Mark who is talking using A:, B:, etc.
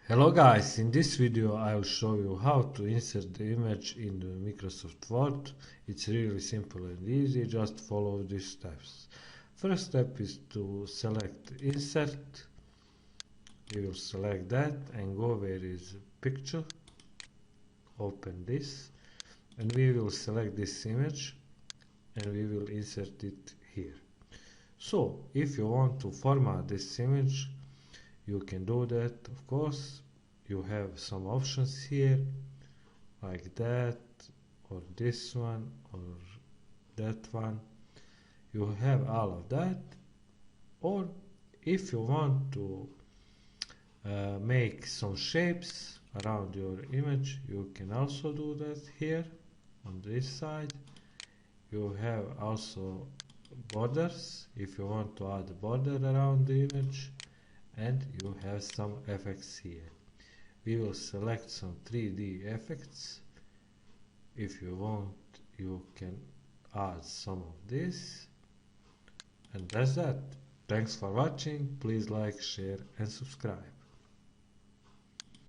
A: Hello guys, in this video I will show you how to insert the image in the Microsoft Word. It's really simple and easy, just follow these steps. First step is to select insert. We will select that and go where is picture, open this, and we will select this image and we will insert it here. So if you want to format this image, you can do that. Of course, you have some options here like that, or this one, or that one. You have all of that. Or if you want to make some shapes around your image, you can also do that here on this side. You have also borders if you want to add a border around the image, and you have some effects here. We will select some 3D effects. If you want, you can add some of this, and that's that. Thanks for watching. Please like, share and subscribe.